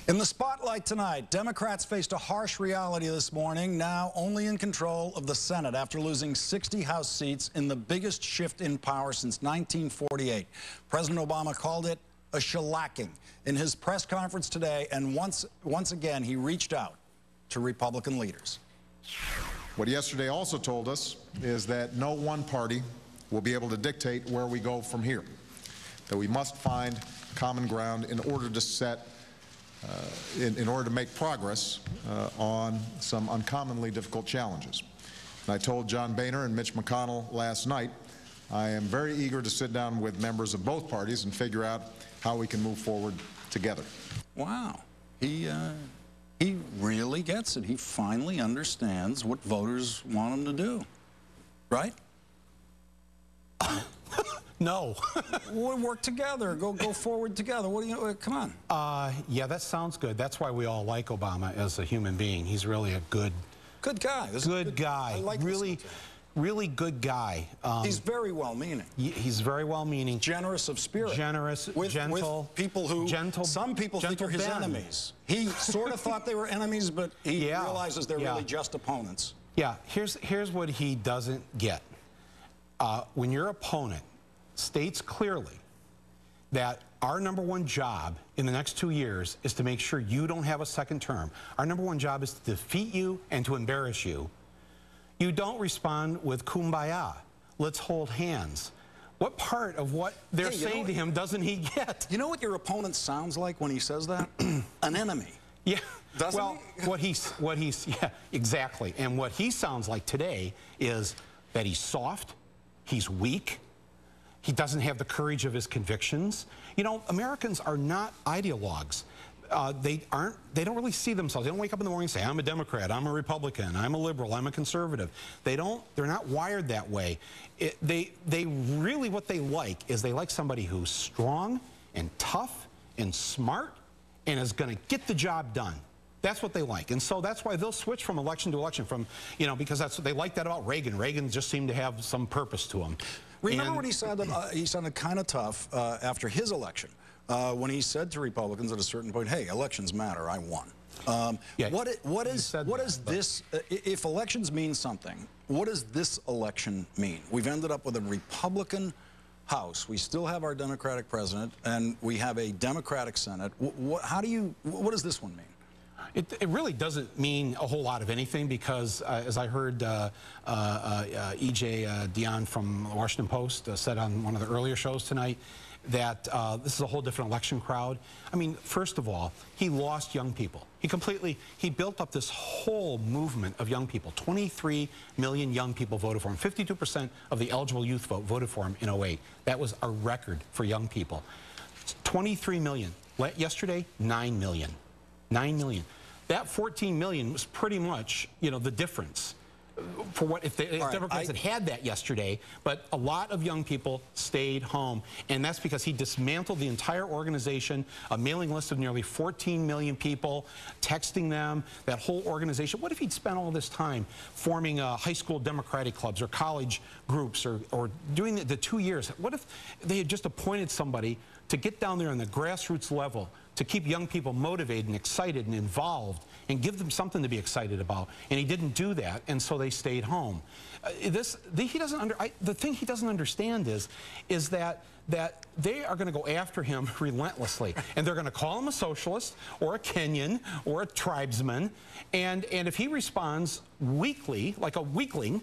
In the spotlight tonight, Democrats faced a harsh reality this morning, now only in control of the Senate after losing 60 House seats in the biggest shift in power since 1948. President Obama called it a shellacking in his press conference today, and once again, he reached out to Republican leaders. What yesterday also told us is that no one party will be able to dictate where we go from here, that we must find common ground in order to set in order to make progress on some uncommonly difficult challenges. And I told John Boehner and Mitch McConnell last night, I am very eager to sit down with members of both parties and figure out how we can move forward together. Wow. He really gets it. He finally understands what voters want him to do. Right? No. We'll work together. Go forward together. What do you? Come on. Yeah, that sounds good. That's why we all like Obama as a human being. He's really a good guy. Good guy. I like really good guy. He's very well-meaning. He's very well-meaning. Generous of spirit. Generous, gentle. With people who, some people think are his enemies. He sort of thought they were enemies, but he realizes they're really just opponents. Yeah, here's what he doesn't get. When your opponent states clearly that our #1 job in the next 2 years is to make sure you don't have a second term. Our #1 job is to defeat you and to embarrass you. You don't respond with kumbaya. Let's hold hands. What part of what they're saying to him doesn't he get? You know what your opponent sounds like when he says that? An enemy. Yeah. Doesn't he? Yeah, exactly. And what he sounds like today is that he's soft, he's weak, he doesn't have the courage of his convictions. You know, Americans are not ideologues. They don't really see themselves. They don't wake up in the morning and say, I'm a Democrat, I'm a Republican, I'm a liberal, I'm a conservative. They're not wired that way. What they like is they like somebody who's strong and tough and smart and is going to get the job done. That's what they like. And so that's why they'll switch from election to election, because that's what they like that about Reagan. Reagan just seemed to have some purpose to him. Remember what he said? He sounded kind of tough after his election when he said to Republicans at a certain point, hey, elections matter, I won. What is this, if elections mean something, what does this election mean? We've ended up with a Republican House. We still have our Democratic president, and we have a Democratic Senate. What does this one mean? It really doesn't mean a whole lot of anything because, as I heard E.J. Dionne from the Washington Post said on one of the earlier shows tonight, that this is a whole different election crowd. I mean, first of all, he lost young people. He built up this whole movement of young people. 23 million young people voted for him. 52% of the eligible youth vote voted for him in 2008. That was a record for young people. 23 million. Yesterday, 9 million. 9 million. That 14 million was pretty much, the difference for what if Democrats had that yesterday, but a lot of young people stayed home, and that's because he dismantled the entire organization, a mailing list of nearly 14 million people, texting them, that whole organization. What if he'd spent all this time forming high school Democratic clubs or college groups or doing the 2 years? What if they had just appointed somebody to get down there on the grassroots level to keep young people motivated and excited and involved and give them something to be excited about? And he didn't do that, and so they stayed home. The thing he doesn't understand is that they are going to go after him relentlessly, and they're going to call him a socialist or a Kenyan or a tribesman, and if he responds weakly, like a weakling,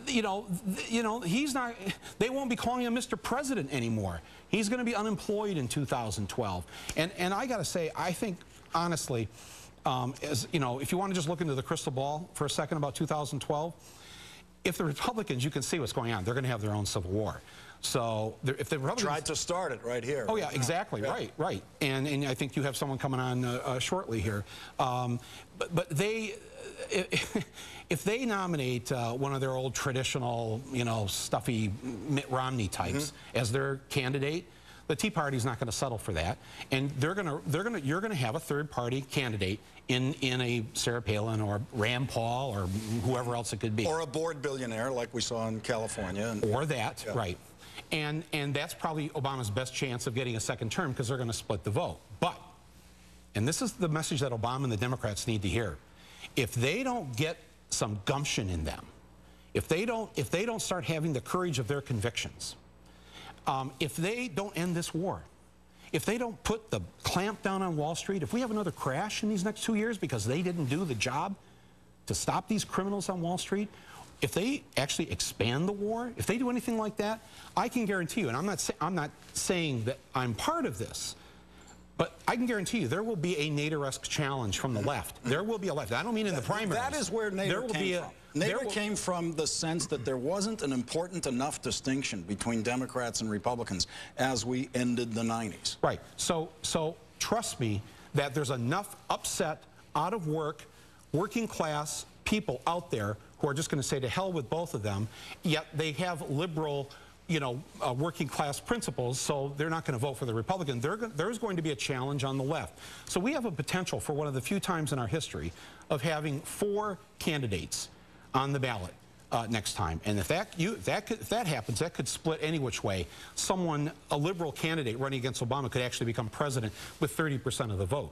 he's not. They won't be calling him Mr. President anymore. He's going to be unemployed in 2012. And I got to say, I think honestly, if you want to just look into the crystal ball for a second about 2012, if the Republicans, you can see what's going on. They're going to have their own civil war. So if the Republicans tried to start it right here. Oh yeah, exactly. Yeah. Right. And I think you have someone coming on shortly here. But they. If they nominate one of their old traditional, stuffy Mitt Romney types as their candidate, the Tea Party's not going to settle for that, and you're going to have a third-party candidate in a Sarah Palin or Rand Paul or whoever else it could be, or a bored billionaire like we saw in California, or that, right? And that's probably Obama's best chance of getting a second term because they're going to split the vote. But and this is the message that Obama and the Democrats need to hear, if they don't get some gumption in them, if they don't start having the courage of their convictions, if they don't end this war, if they don't put the clamp down on Wall Street, if we have another crash in these next 2 years because they didn't do the job to stop these criminals on Wall Street, if they actually expand the war, if they do anything like that, I can guarantee you, and I'm not saying that I'm part of this, but I can guarantee you there will be a Nader-esque challenge from the left. There will be a left. I don't mean in the primaries. That is where Nader came from. Nader came from the sense that there wasn't an important enough distinction between Democrats and Republicans as we ended the 90s. Right. So trust me that there's enough upset, out of work, working class people out there who are just going to say to hell with both of them, yet they have liberal, you know, working class principles, so they're not going to vote for the Republican. There's going to be a challenge on the left. So we have a potential for one of the few times in our history of having 4 candidates on the ballot next time. And if that happens, that could split any which way. A liberal candidate running against Obama could actually become president with 30% of the vote.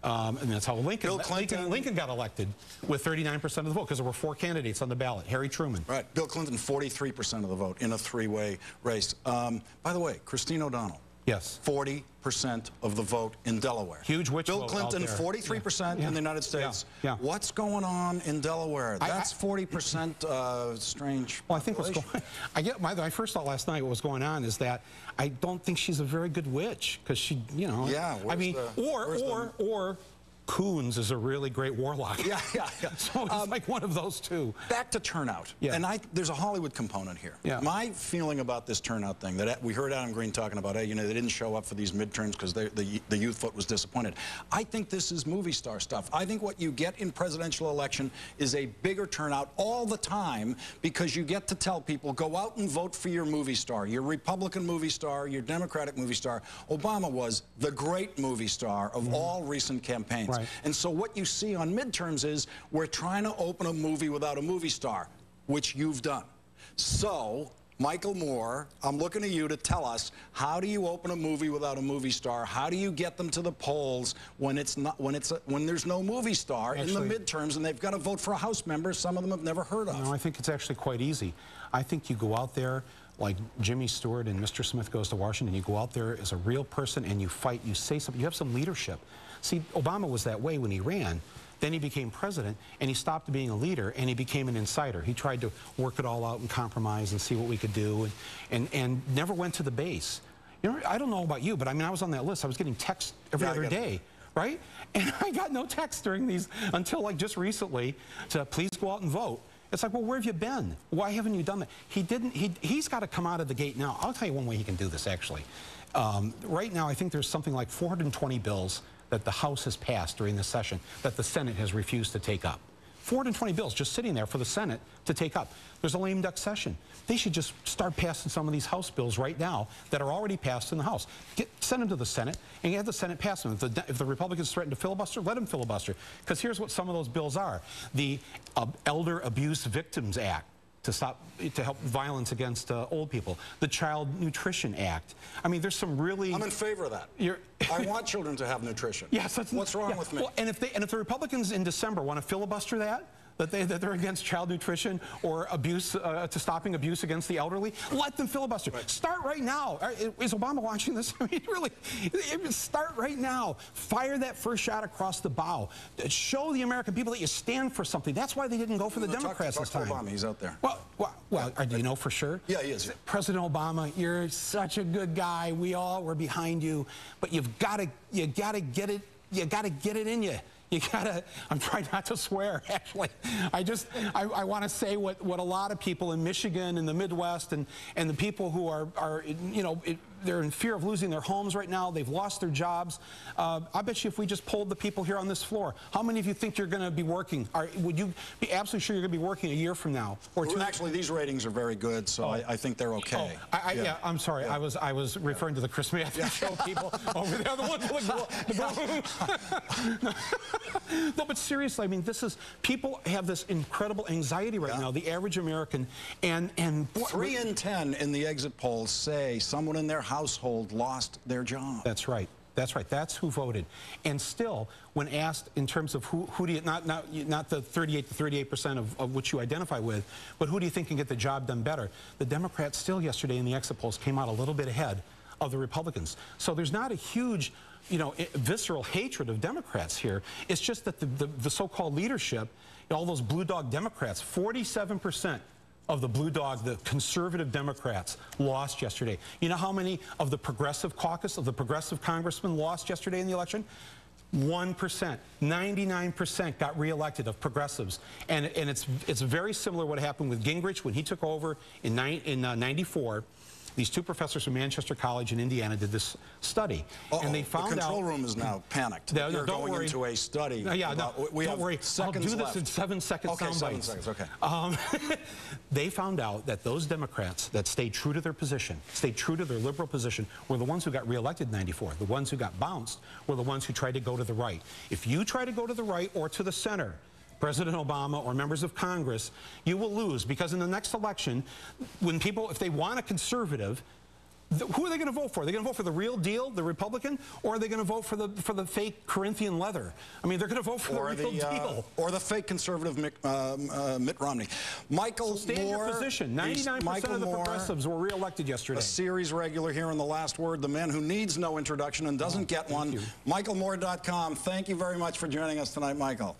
And that's how Lincoln got elected with 39% of the vote, because there were 4 candidates on the ballot. Harry Truman. Right. Bill Clinton, 43% of the vote in a 3-way race. By the way, Christine O'Donnell. Yes. 40% of the vote in Delaware. Huge witch vote. Bill Clinton, 43% in the United States. Yeah. What's going on in Delaware? That's 40% strange. Well, I think what's going on, my first thought last night, what was going on is that I don't think she's a very good witch, because she, you know. Yeah. I mean, or Coons is a really great warlock. Yeah. So it's like one of those two. Back to turnout. Yeah. And there's a Hollywood component here. Yeah. My feeling about this turnout thing, that we heard Adam Green talking about, hey, you know, they didn't show up for these midterms because the youth vote was disappointed. I think this is movie star stuff. I think what you get in presidential election is a bigger turnout all the time, because you get to tell people, go out and vote for your movie star, your Republican movie star, your Democratic movie star. Obama was the great movie star of all recent campaigns. Right. And so what you see on midterms is we're trying to open a movie without a movie star, which you've done. So, Michael Moore, I'm looking to you to tell us, how do you open a movie without a movie star? How do you get them to the polls when there's no movie star in the midterms and they've got to vote for a House member some of them have never heard of? No, I think it's actually quite easy. I think you go out there like Jimmy Stewart and Mr. Smith Goes to Washington. You go out there as a real person and you fight, you say something, you have some leadership. See, Obama was that way when he ran. Then he became president, and he stopped being a leader, and he became an insider. He tried to work it all out and compromise and see what we could do, and never went to the base. You know, I don't know about you, but I mean, I was on that list. I was getting texts every other day, right? And I got no text during these until like just recently to please go out and vote. It's like, well, where have you been? Why haven't you done that? He's got to come out of the gate now. I'll tell you one way he can do this, actually. Right now, I think there's something like 420 bills that the House has passed during this session that the Senate has refused to take up. 420 bills just sitting there for the Senate to take up. There's a lame duck session. They should just start passing some of these House bills right now that are already passed in the House. Send them to the Senate and have the Senate pass them. If the Republicans threaten to filibuster, let them filibuster. Because here's what some of those bills are. The Elder Abuse Victims Act, to help violence against old people. The Child Nutrition Act. I mean, there's some really... I'm in favor of that. I want children to have nutrition. Yes, what's wrong with me? Well, and if the Republicans in December want to filibuster that they're against child nutrition or abuse, to stopping abuse against the elderly, let them filibuster. Right. Start right now. Is Obama watching this? I mean, really, start right now. Fire that first shot across the bow. Show the American people that you stand for something. That's why they didn't go for the Democrats this time. Obama, he's out there. Well, do you know for sure? Yeah, he is. President Obama, you're such a good guy. We all were behind you, but you gotta get it in you. You gotta, I'm trying not to swear, actually. I want to say what a lot of people in Michigan and the Midwest and the people who are you know, they're in fear of losing their homes right now. They've lost their jobs. I bet you if we just polled the people here on this floor, how many of you think you're going to be working? Would you be absolutely sure you're going to be working a year from now? Or two? Actually, these ratings are very good, so I think they're okay. Yeah, I'm sorry. Yeah. I was referring to the Chris Matthews show people over there. No, but seriously, I mean, people have this incredible anxiety right now, the average American, and 3 in 10 in the exit polls say someone in their household lost their job. That's right. That's right. That's who voted. And still, when asked in terms of who do you, not the 38 to 38% of which you identify with, but who do you think can get the job done better, the Democrats still yesterday in the exit polls came out a little bit ahead of the Republicans. So there's not a huge, you know, visceral hatred of Democrats here. It's just that the so-called leadership, all those blue dog Democrats, 47% of the blue dog, the conservative Democrats, lost yesterday. You know how many of the progressive caucus, of the progressive congressmen lost yesterday in the election? 1%. 99% got reelected of progressives. And it's very similar what happened with Gingrich when he took over in 94. These two professors from Manchester College in Indiana did this study, and they found out... The control room is now panicked. You're going into a study. Don't worry. I'll do this in 7 seconds. Okay, 7 seconds. Okay. They found out that those Democrats that stayed true to their position, stayed true to their liberal position, were the ones who got reelected in '94. The ones who got bounced were the ones who tried to go to the right. If you try to go to the right or to the center, President Obama or members of Congress, you will lose, because in the next election, when people, if they want a conservative, who are they going to vote for? Are they going to vote for the real deal, the Republican, or are they going to vote for the fake Corinthian leather? I mean, they're going to vote for the real deal. Or the fake conservative Mitt Romney. Michael Moore. Stay in your position. 99% of the progressives were reelected yesterday. A series regular here in The Last Word, the man who needs no introduction and doesn't get one. MichaelMoore.com. Thank you very much for joining us tonight, Michael.